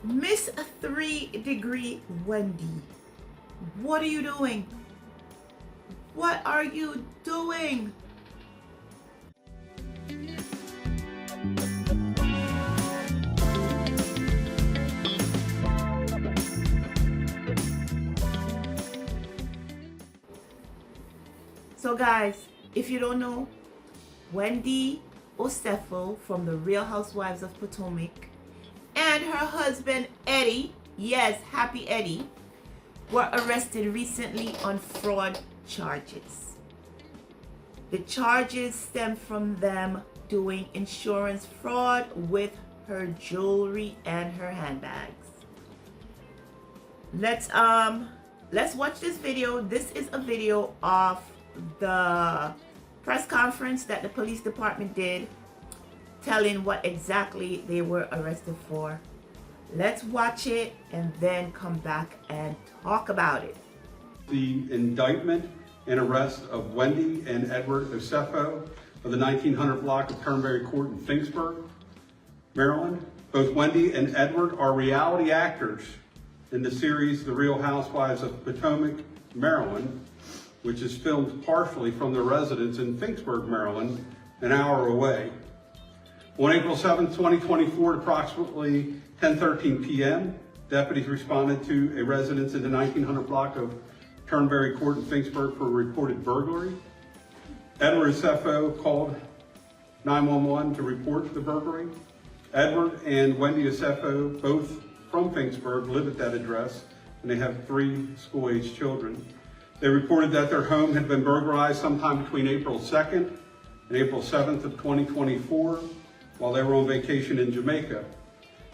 Miss 3-degree Wendy, what are you doing? What are you doing? So guys, if you don't know, Wendy Osefo from the Real Housewives of Potomac and her husband Eddie, yes, Happy Eddie, were arrested recently on fraud charges. The charges stem from them doing insurance fraud with her jewelry and her handbags. Let's watch this video. This is a video of the press conference that the police department did, telling what exactly they were arrested for. Let's watch it and then come back and talk about it. The indictment and arrest of Wendy and Edward Osefo of the 1900 block of Turnberry Court in Finksburg, Maryland. Both Wendy and Edward are reality actors in the series The Real Housewives of Potomac, Maryland, which is filmed partially from their residence in Finksburg, Maryland, an hour away. On April 7, 2024, at approximately 10:13 p.m., deputies responded to a residence in the 1900 block of Turnberry Court in Finksburg for a reported burglary. Edward Osefo called 911 to report the burglary. Edward and Wendy Osefo, both from Finksburg, live at that address, and they have 3 school-aged children. They reported that their home had been burglarized sometime between April 2nd and April 7th of 2024 while they were on vacation in Jamaica.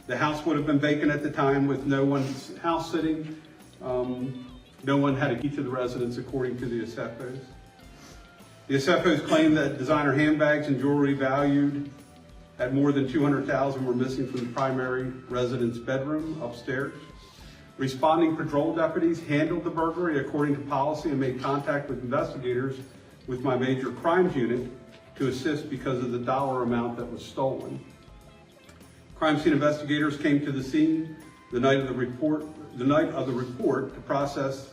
The house would have been vacant at the time with no one's house sitting. No one had a key to the residence according to the Osefos. The Osefos claimed that designer handbags and jewelry valued at more than $200,000 were missing from the primary residence bedroom upstairs. Responding patrol deputies handled the burglary according to policy and made contact with investigators with my major crimes unit to assist because of the dollar amount that was stolen. Crime scene investigators came to the scene the night of the report to process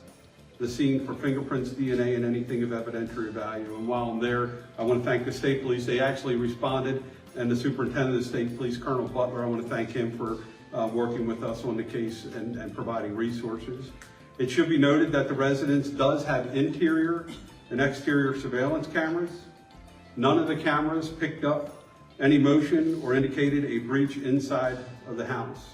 the scene for fingerprints, DNA, and anything of evidentiary value. And while I'm there, I want to thank the state police. They actually responded, and the superintendent of the state police, Colonel Butler, I want to thank him for working with us on the case and providing resources. It should be noted that the residence does have interior and exterior surveillance cameras. None of the cameras picked up any motion or indicated a breach inside of the house.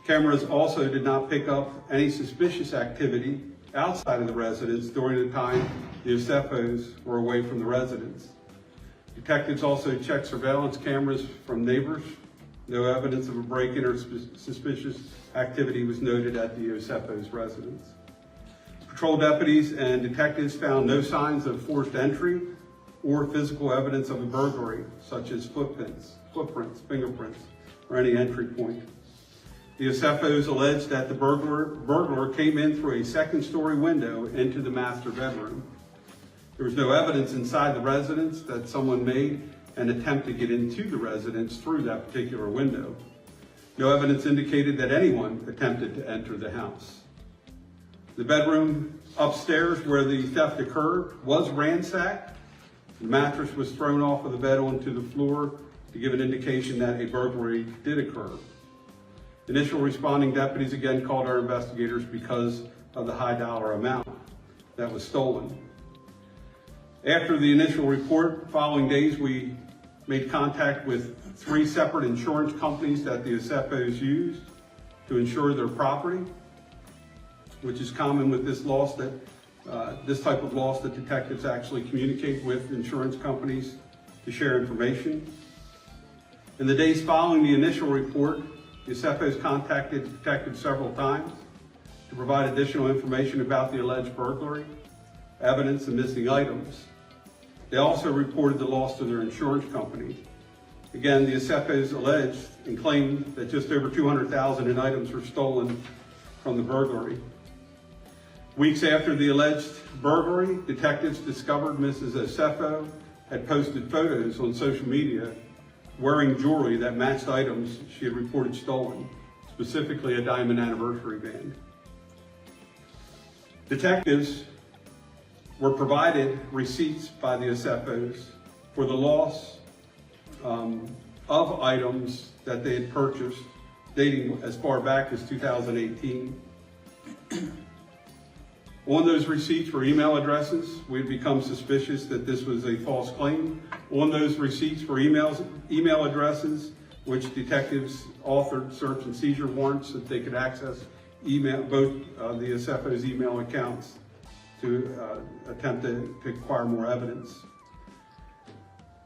Cameras also did not pick up any suspicious activity outside of the residence during the time the Osefos were away from the residence. Detectives also checked surveillance cameras from neighbors. No evidence of a break-in or suspicious activity was noted at the Osefos' residence. Patrol deputies and detectives found no signs of forced entry or physical evidence of a burglary, such as footprints, fingerprints, or any entry point. The Osefos alleged that the burglar came in through a second-story window into the master bedroom. There was no evidence inside the residence that someone made an attempt to get into the residence through that particular window. No evidence indicated that anyone attempted to enter the house. The bedroom upstairs where the theft occurred was ransacked. The mattress was thrown off of the bed onto the floor to give an indication that a burglary did occur. Initial responding deputies again called our investigators because of the high dollar amount that was stolen. After the initial report, following days, we made contact with 3 separate insurance companies that the Osefos used to insure their property, which is common with this loss this type of loss that detectives actually communicate with insurance companies to share information. In the days following the initial report, the Osefos contacted detectives several times to provide additional information about the alleged burglary, evidence, and missing items. They also reported the loss to their insurance company. Again, the Osefos alleged and claimed that just over $200,000 in items were stolen from the burglary. Weeks after the alleged burglary, detectives discovered Mrs. Osefo had posted photos on social media wearing jewelry that matched items she had reported stolen. specifically a diamond anniversary band. Detectives were provided receipts by the Osefos for the loss of items that they had purchased dating as far back as 2018. On those receipts were email addresses. We had become suspicious that this was a false claim. On those receipts were email addresses, which detectives authored search and seizure warrants so that they could access both the Osefos' email accounts to attempt to acquire more evidence.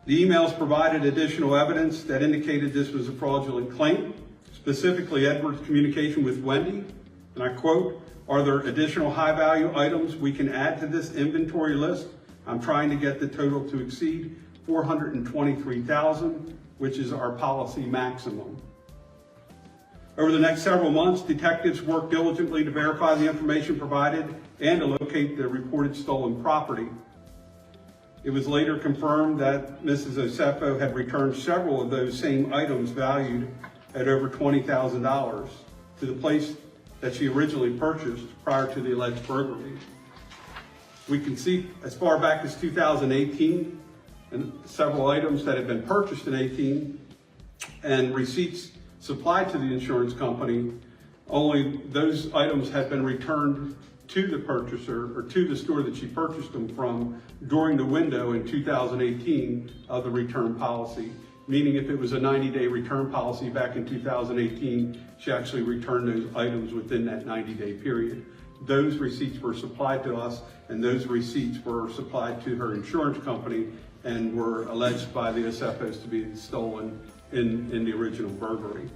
The emails provided additional evidence that indicated this was a fraudulent claim, specifically Edward's communication with Wendy, and I quote, "Are there additional high-value items we can add to this inventory list? I'm trying to get the total to exceed $423,000, which is our policy maximum." Over the next several months, detectives worked diligently to verify the information provided and to locate the reported stolen property. It was later confirmed that Mrs. Osefo had returned several of those same items valued at over $20,000 to the place that she originally purchased prior to the alleged burglary. We can see as far back as 2018 and several items that had been purchased in 18 and receipts supplied to the insurance company, only those items had been returned to the purchaser or to the store that she purchased them from during the window in 2018 of the return policy. Meaning if it was a 90-day return policy back in 2018, she actually returned those items within that 90-day period. Those receipts were supplied to us, and those receipts were supplied to her insurance company and were alleged by the Osefos to be stolen in the original burglary.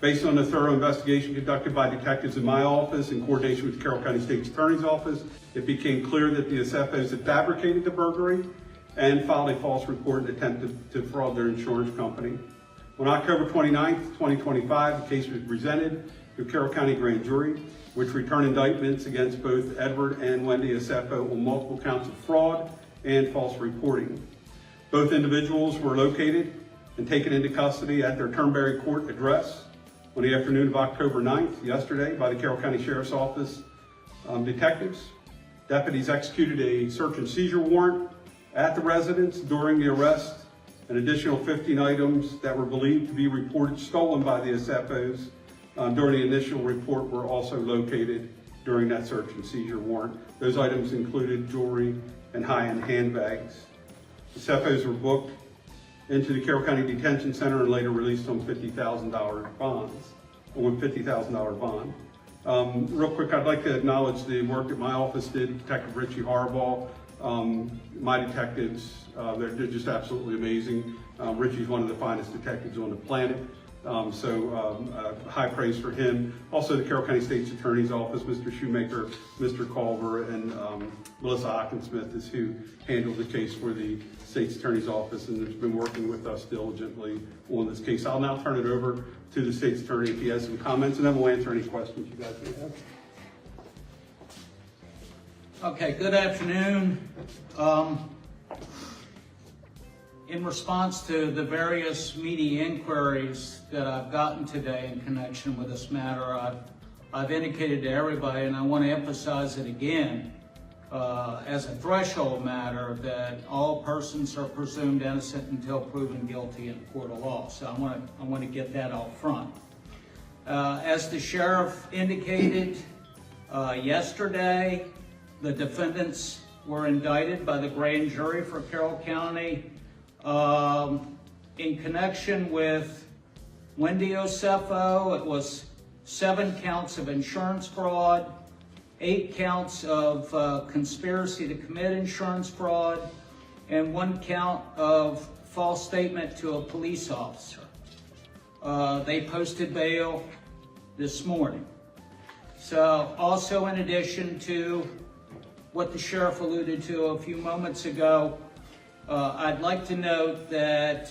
Based on a thorough investigation conducted by detectives in my office in coordination with the Carroll County State's Attorney's Office, it became clear that the Osefos had fabricated the burglary and filed a false report and attempted to fraud their insurance company. On October 29th, 2025, the case was presented to Carroll County Grand Jury, which returned indictments against both Edward and Wendy Osefo on multiple counts of fraud and false reporting. Both individuals were located and taken into custody at their Turnberry Court address on the afternoon of October 9th, yesterday, by the Carroll County Sheriff's Office detectives. Deputies executed a search and seizure warrant at the residence during the arrest. An additional 15 items that were believed to be reported stolen by the Osefos during the initial report were also located during that search and seizure warrant. Those items included jewelry and high-end handbags. The Osefos were booked into the Carroll County Detention Center and later released on $50,000 bonds, on $50,000 bond. Real quick, I'd like to acknowledge the work that my office did, Detective Richie Harbaugh. My detectives, they're just absolutely amazing. Richie's one of the finest detectives on the planet. High praise for him. Also the Carroll County State's Attorney's Office, Mr. Shoemaker, Mr. Culver, and Melissa Hockensmith is who handled the case for the State's Attorney's Office and has been working with us diligently on this case. I'll now turn it over to the State's Attorney if he has some comments, and then we'll answer any questions you guys may have. Okay, good afternoon. In response to the various media inquiries that I've gotten today in connection with this matter, I've indicated to everybody, and I want to emphasize it again, as a threshold matter, that all persons are presumed innocent until proven guilty in a court of law. So I want to get that out front. As the sheriff indicated yesterday, the defendants were indicted by the grand jury for Carroll County in connection with Wendy Osefo. It was 7 counts of insurance fraud, 8 counts of conspiracy to commit insurance fraud, and 1 count of false statement to a police officer. They posted bail this morning. So also in addition to what the sheriff alluded to a few moments ago, I'd like to note that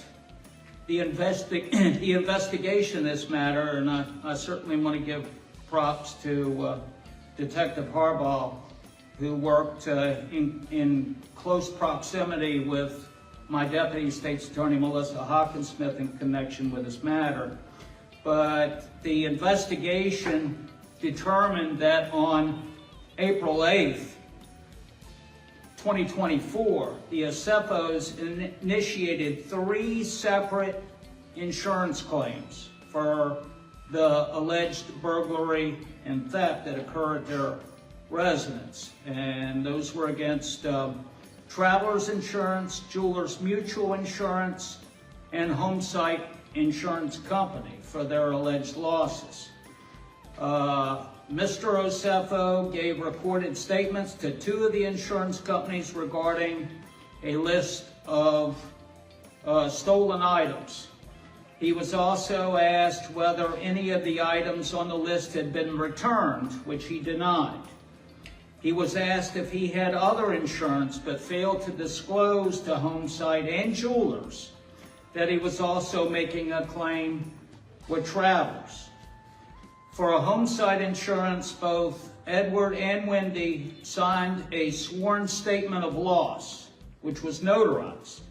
the investigation in this matter, and I certainly want to give props to Detective Harbaugh, who worked in close proximity with my Deputy State's Attorney Melissa Hockensmith in connection with this matter. but the investigation determined that on April 8th, 2024, the Osefos initiated 3 separate insurance claims for the alleged burglary and theft that occurred at their residence. And those were against Travelers Insurance, Jewelers Mutual Insurance, and Homesite Insurance Company for their alleged losses. Mr. Osefo gave recorded statements to 2 of the insurance companies regarding a list of stolen items. He was also asked whether any of the items on the list had been returned, which he denied. He was asked if he had other insurance but failed to disclose to Homesite and Jewelers that he was also making a claim with Travelers. For a Homesite insurance, both Edward and Wendy signed a sworn statement of loss, which was notarized.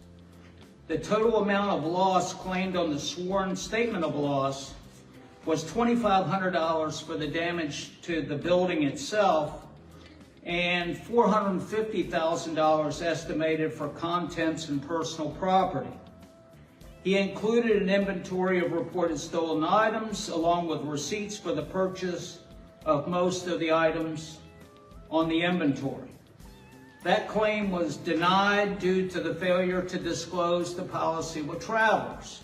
The total amount of loss claimed on the sworn statement of loss was $2,500 for the damage to the building itself and $450,000 estimated for contents and personal property. He included an inventory of reported stolen items along with receipts for the purchase of most of the items on the inventory. That claim was denied due to the failure to disclose the policy with Travelers.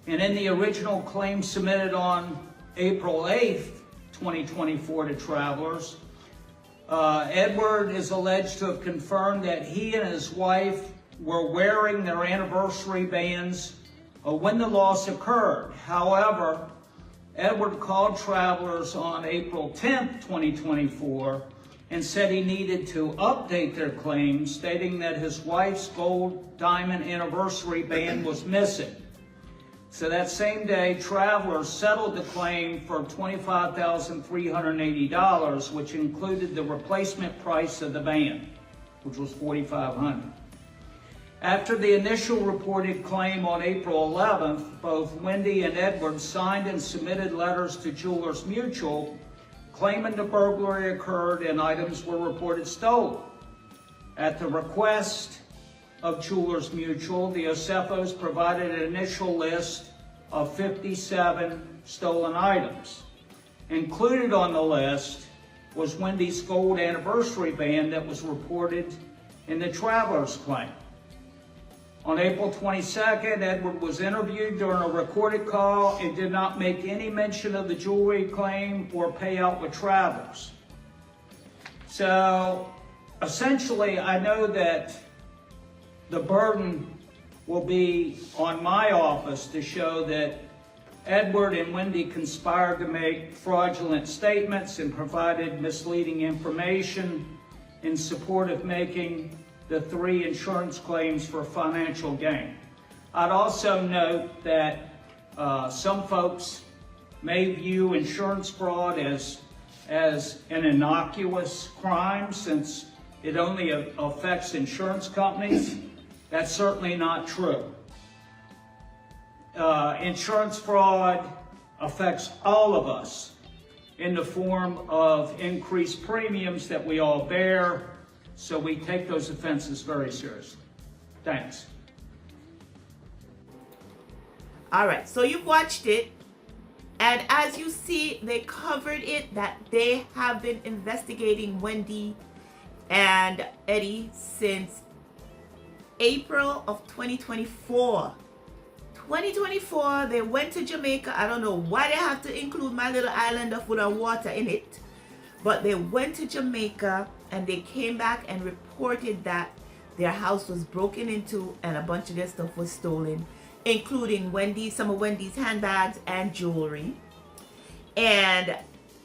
And in the original claim submitted on April 8th, 2024 to Travelers, Edward is alleged to have confirmed that he and his wife were wearing their anniversary bands when the loss occurred. However, Edward called Travelers on April 10th, 2024, and said he needed to update their claim, stating that his wife's gold diamond anniversary band was missing. So that same day, Travelers settled the claim for $25,380, which included the replacement price of the band, which was $4,500. After the initial reported claim on April 11th, both Wendy and Edward signed and submitted letters to Jewelers Mutual claiming the burglary occurred and items were reported stolen. At the request of Jewelers Mutual, the Osefos provided an initial list of 57 stolen items. Included on the list was Wendy's gold anniversary band that was reported in the Travelers claim. On April 22nd, Edward was interviewed during a recorded call and did not make any mention of the jewelry claim or payout with Travelers. So essentially, I know that the burden will be on my office to show that Edward and Wendy conspired to make fraudulent statements and provided misleading information in support of making the 3 insurance claims for financial gain. I'd also note that some folks may view insurance fraud as an innocuous crime since it only affects insurance companies. That's certainly not true. Insurance fraud affects all of us in the form of increased premiums that we all bear, so we take those offenses very seriously. Thanks. All right, so you've watched it, and as you see, they covered it that they have been investigating Wendy and Eddie since April of 2024. 2024, they went to Jamaica. I don't know why they have to include my little island of food and water in it, but they went to Jamaica and they came back and reported that their house was broken into and a bunch of their stuff was stolen, including some of Wendy's handbags and jewelry. And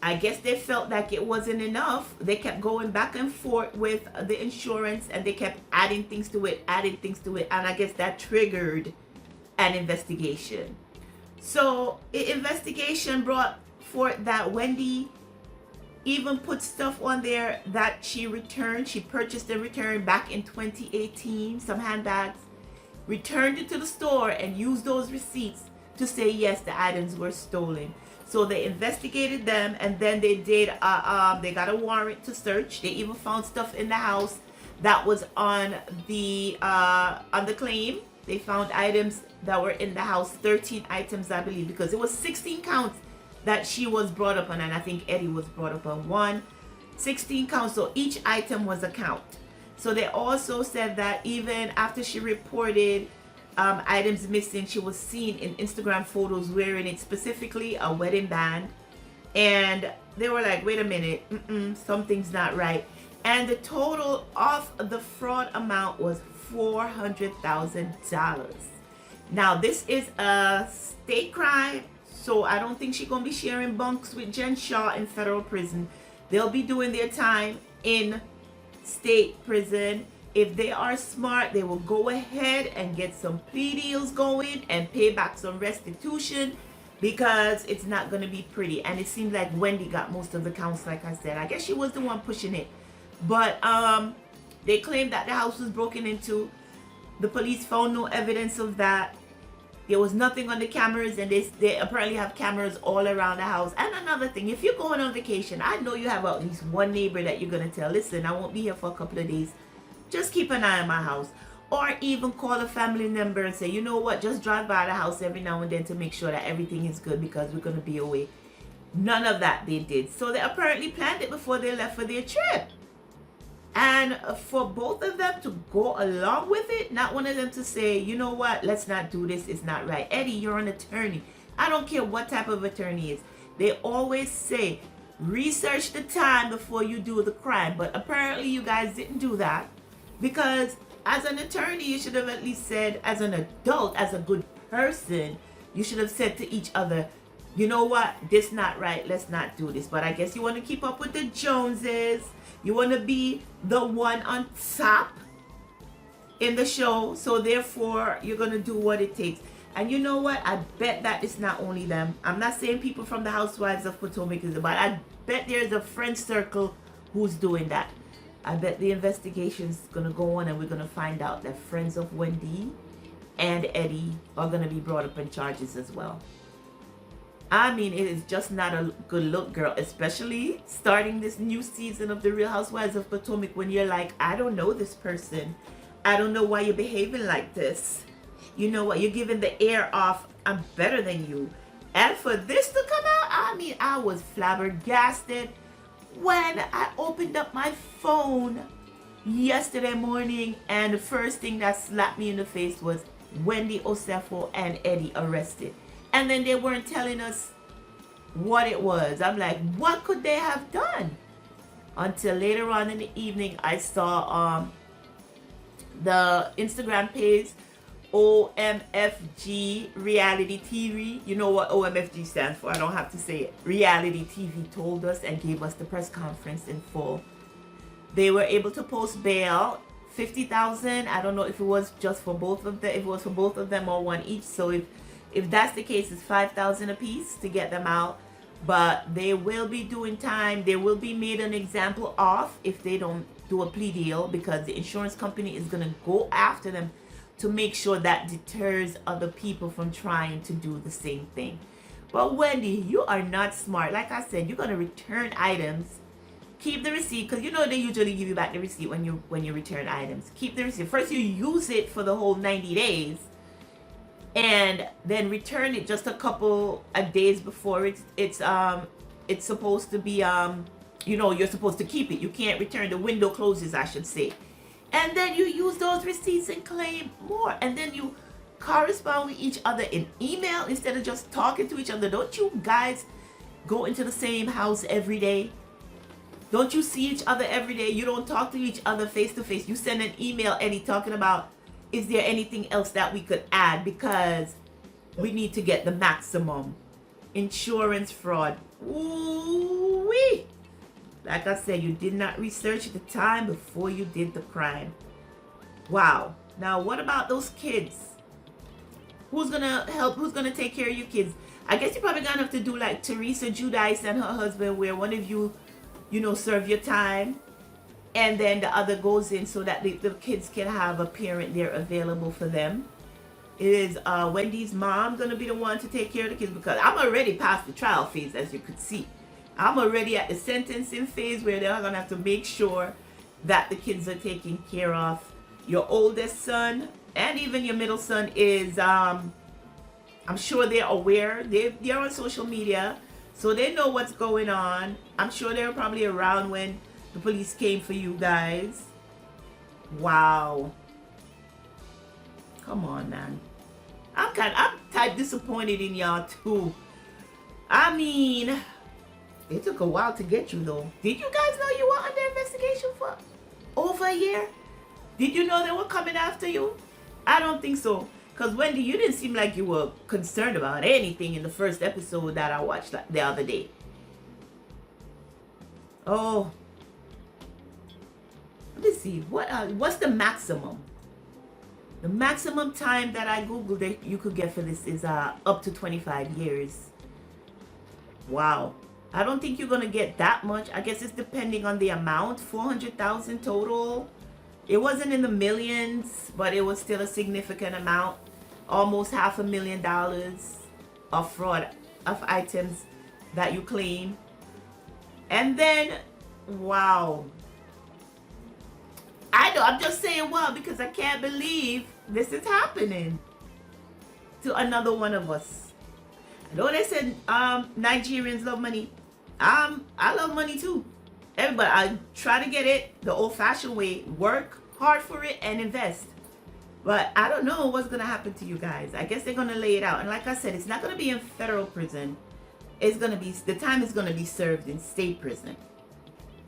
I guess they felt like it wasn't enough. They kept going back and forth with the insurance and they kept adding things to it, and I guess that triggered an investigation. So the investigation brought forth that Wendy even put stuff on there that she purchased and returned back in 2018, some handbags, returned it to the store and used those receipts to say yes, the items were stolen. So they investigated them, and then they did. They got a warrant to search. They even found stuff in the house that was on the claim. They found items that were in the house, 13 items, I believe, because it was 16 counts that she was brought up on, and I think Eddie was brought up on 16 counts. So each item was a count. So they also said that even after she reported items missing, she was seen in Instagram photos wearing it, specifically a wedding band. And they were like, wait a minute, something's not right. And the total of the fraud amount was $400,000. Now, this is a state crime, so I don't think she's going to be sharing bunks with Jen Shaw in federal prison. They'll be doing their time in state prison. If they are smart, they will go ahead and get some plea deals going and pay back some restitution, because it's not going to be pretty. And it seems like Wendy got most of the counts, like I said. I guess she was the one pushing it. But they claimed that the house was broken into. The police found no evidence of that. There was nothing on the cameras, and they apparently have cameras all around the house. And another thing, if you're going on vacation, I know you have at least one neighbor that you're going to tell, listen, I won't be here for a couple of days. Just keep an eye on my house. Or even call a family member and say, you know what, just drive by the house every now and then to make sure that everything is good, because we're going to be away. None of that they did. So they apparently planned it before they left for their trip. And for both of them to go along with it, not one of them to say, you know what, let's not do this, it's not right. Eddie, you're an attorney. I don't care what type of attorney is. They always say, research the time before you do the crime. But apparently you guys didn't do that, because as an attorney, you should have at least said, as an adult, as a good person, you should have said to each other, you know what, this not right, let's not do this. But I guess you want to keep up with the Joneses. You want to be the one on top in the show. So therefore, you're going to do what it takes. And you know what? I bet that it's not only them. I'm not saying people from the Housewives of Potomac is, but I bet there's a friend circle who's doing that. I bet the investigation's going to go on, and we're going to find out that friends of Wendy and Eddie are going to be brought up in charges as well. I mean, it is just not a good look, girl, especially starting this new season of the Real Housewives of Potomac, when you're like, I don't know this person. I don't know why you're behaving like this. You know what? You're giving the air off, I'm better than you. And for this to come out, I mean, I was flabbergasted when I opened up my phone yesterday morning, and the first thing that slapped me in the face was Wendy Osefo and Eddie arrested. And then they weren't telling us what it was. I'm like, what could they have done? Until later on in the evening, I saw the Instagram page, OMFG Reality TV. You know what OMFG stands for. I don't have to say it. Reality TV told us and gave us the press conference in full. They were able to post bail, $50,000. I don't know if it was just for both of them, if it was for both of them or one each. So if that's the case, it's $5,000 a piece to get them out. But they will be doing time. They will be made an example of if they don't do a plea deal, because the insurance company is going to go after them to make sure that deters other people from trying to do the same thing. But Wendy, you are not smart. Like I said, you're going to return items. Keep the receipt, because you know they usually give you back the receipt when you return items. Keep the receipt. First you use it for the whole 90 days. And then return it just a couple of days before it's supposed to be you're supposed to keep it. You can't return, the window closes, I should say. And then you use those receipts and claim more. And then you correspond with each other in email instead of just talking to each other. Don't you guys go into the same house every day? Don't you see each other every day? You don't talk to each other face to face. You send an email, Eddie, talking about, is there anything else that we could add, because we need to get the maximum. Insurance fraud. Ooh-wee. Like I said, you did not research the time before you did the crime. Wow. Now, what about those kids? Who's gonna help? Who's gonna take care of your kids? I guess you're probably gonna have to do like Teresa Giudice and her husband, where one of you, serve your time, and then the other goes in so that the kids can have a parent there available for them. Is Wendy's mom gonna be the one to take care of the kids? Because I'm already past the trial phase, as you could see. I'm already at the sentencing phase where they're gonna have to make sure that the kids are taken care of. Your oldest son and even your middle son is I'm sure they're aware. They're on social media, so they know what's going on. I'm sure they were probably around when the police came for you guys. Wow. Come on, man. I'm type disappointed in y'all too. I mean, it took a while to get you though. Did you guys know you were under investigation for over a year? Did you know they were coming after you? I don't think so. Because Wendy, you didn't seem like you were concerned about anything in the first episode that I watched the other day. Oh. Let me see. What's the maximum? The maximum time that I googled that you could get for this is up to 25 years. Wow. I don't think you're gonna get that much. I guess it's depending on the amount. 400,000 total. It wasn't in the millions, but it was still a significant amount. Almost $500,000 of fraud of items that you claim. And then, wow. I know, I'm just saying wow because I can't believe this is happening to another one of us. I know they said Nigerians love money. I love money too. Everybody, I try to get it the old-fashioned way. Work hard for it and invest. But I don't know what's going to happen to you guys. I guess they're going to lay it out. And like I said, it's not going to be in federal prison. It's going to be, the time is going to be served in state prison.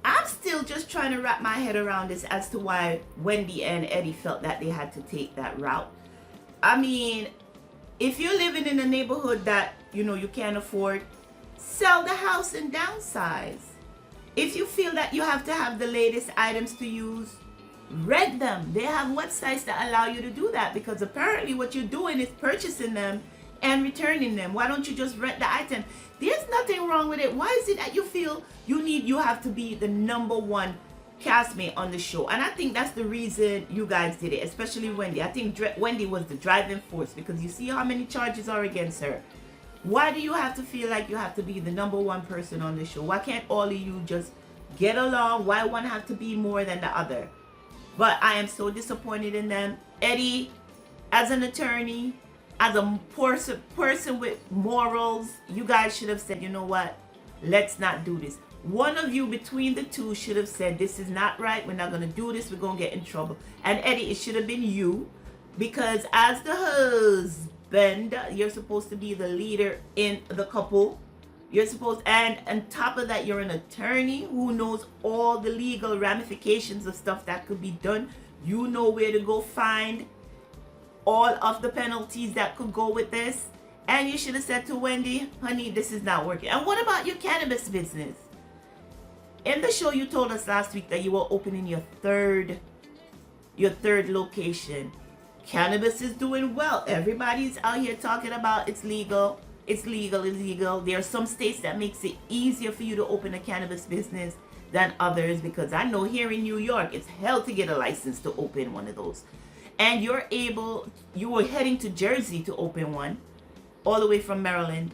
I'm still just trying to wrap my head around this as to why Wendy and Eddie felt that they had to take that route. I mean, if you're living in a neighborhood that, you can't afford, sell the house and downsize. If you feel that you have to have the latest items to use, rent them. They have websites that allow you to do that because apparently what you're doing is purchasing them and returning them. Why don't you just rent the item? There's nothing wrong with it. Why is it that you feel you have to be the number one castmate on the show? And I think that's the reason you guys did it, especially Wendy. I think Wendy was the driving force because you see how many charges are against her. Why do you have to feel like you have to be the number one person on the show? Why can't all of you just get along? Why one have to be more than the other? But I am so disappointed in them. Eddie, as an attorney, as a person with morals, you guys should have said, you know what? Let's not do this. One of you between the two should have said, this is not right. We're not going to do this. We're going to get in trouble. And Eddie, it should have been you. Because as the husband, you're supposed to be the leader in the couple. You're supposed, and on top of that, you're an attorney who knows all the legal ramifications of stuff that could be done. You know where to go find all of the penalties that could go with this. And you should have said to Wendy, honey, this is not working. And what about your cannabis business? In the show, you told us last week that you were opening your third location. Cannabis is doing well. Everybody's out here talking about it's legal. It's legal, it's legal. There are some states that makes it easier for you to open a cannabis business than others, because I know here in New York, it's hell to get a license to open one of those. And you were heading to Jersey to open one, all the way from Maryland.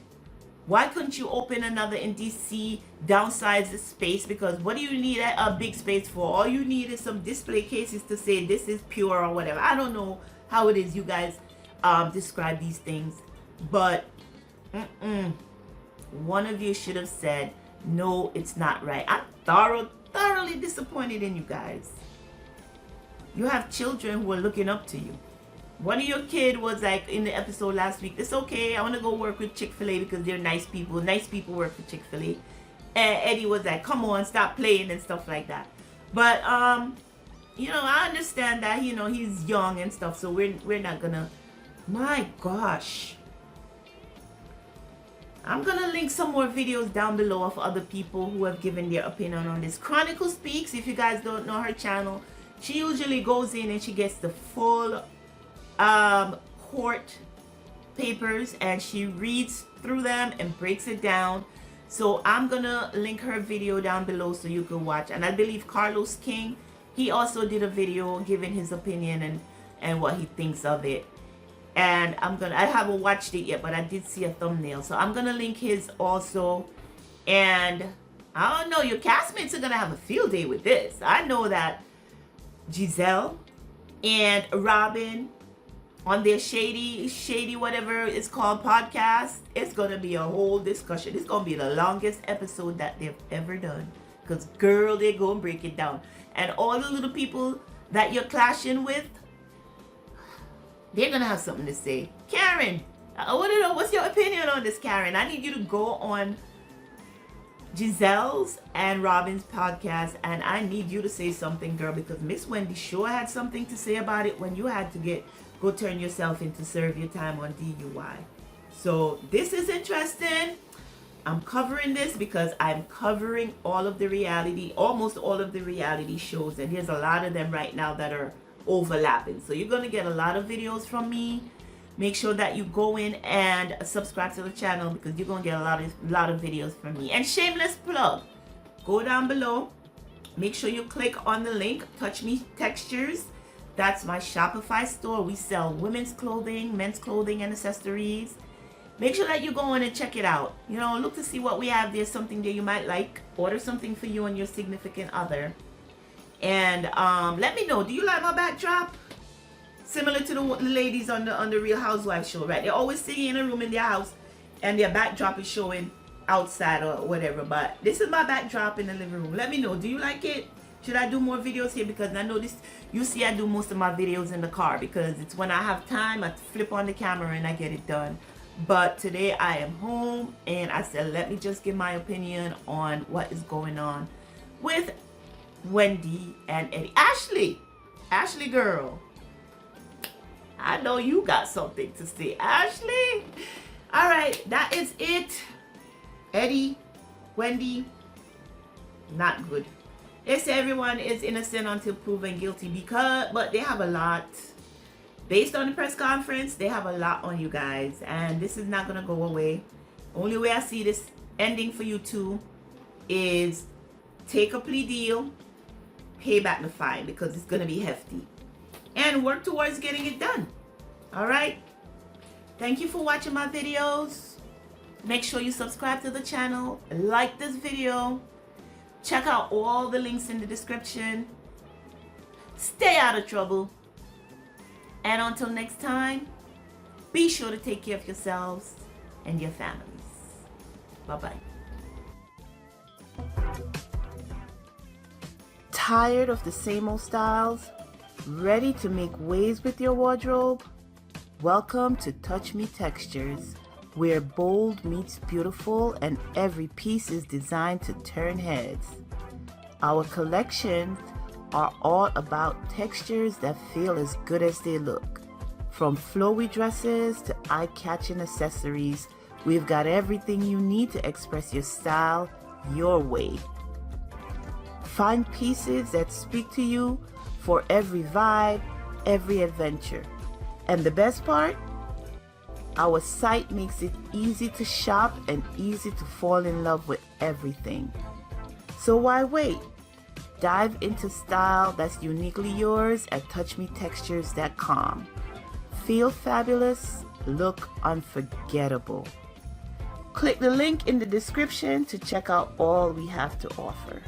Why couldn't you open another in DC, downsize the space? Because what do you need a big space for? All you need is some display cases to say this is pure or whatever. I don't know how it is you guys describe these things, but one of you should have said, no, it's not right. I'm thoroughly disappointed in you guys. You have children who are looking up to you. One of your kids was like in the episode last week, it's okay, I want to go work with Chick-fil-A because they're nice people. Nice people work for Chick-fil-A. And Eddie was like, come on, stop playing and stuff like that. But, I understand that, he's young and stuff, so we're not gonna, my gosh. I'm gonna link some more videos down below of other people who have given their opinion on this. Chronicle Speaks, if you guys don't know her channel, she usually goes in and she gets the full court papers and she reads through them and breaks it down. So I'm gonna link her video down below so you can watch. And I believe Carlos King, he also did a video giving his opinion and what he thinks of it. And I haven't watched it yet, but I did see a thumbnail. So I'm gonna link his also. And I don't know, your castmates are gonna have a field day with this. I know that Giselle and Robin on their shady whatever it's called podcast, it's gonna be a whole discussion. It's gonna be the longest episode that they've ever done. Because girl, they're gonna break it down. And all the little people that you're clashing with, they're gonna have something to say. Karen, I want to know, what's your opinion on this, Karen? I need you to go on Giselle's and Robin's podcast, and I need you to say something, girl, because Miss Wendy sure had something to say about it when you had to go turn yourself in to serve your time on DUI. So this is interesting. I'm covering this because I'm covering almost all of the reality shows, and there's a lot of them right now that are overlapping. So you're gonna get a lot of videos from me. Make sure that you go in and subscribe to the channel because you're gonna get a lot of videos from me. And shameless plug, go down below. Make sure you click on the link, Touch Me Textures. That's my Shopify store. We sell women's clothing, men's clothing, and accessories. Make sure that you go in and check it out. You know, look to see what we have. There's something that you might like. Order something for you and your significant other. And let me know, do you like my backdrop? Similar to the ladies on the Real Housewives show, right? They're always sitting in a room in their house and their backdrop is showing outside or whatever. But this is my backdrop in the living room. Let me know, do you like it? Should I do more videos here? Because I know you see I do most of my videos in the car because it's when I have time, I flip on the camera and I get it done. But today I am home and I said, let me just give my opinion on what is going on with Wendy and Eddie. Ashley girl, I know you got something to say, Ashley. All right, that is it. Eddie, Wendy, not good. They say everyone is innocent until proven guilty but they have a lot. Based on the press conference, they have a lot on you guys, and this is not gonna go away. Only way I see this ending for you two is take a plea deal, pay back the fine because it's gonna be hefty, and work towards getting it done. All right, thank you for watching my videos. Make sure you subscribe to the channel, like this video, check out all the links in the description. Stay out of trouble, and until next time, be sure to take care of yourselves and your families. Bye-bye. Tired of the same old styles? Ready to make waves with your wardrobe? Welcome to Touch Me Textures, where bold meets beautiful and every piece is designed to turn heads. Our collections are all about textures that feel as good as they look. From flowy dresses to eye-catching accessories, we've got everything you need to express your style your way. Find pieces that speak to you for every vibe, every adventure. And the best part? Our site makes it easy to shop and easy to fall in love with everything. So why wait? Dive into style that's uniquely yours at touchmetextures.com. Feel fabulous, look unforgettable. Click the link in the description to check out all we have to offer.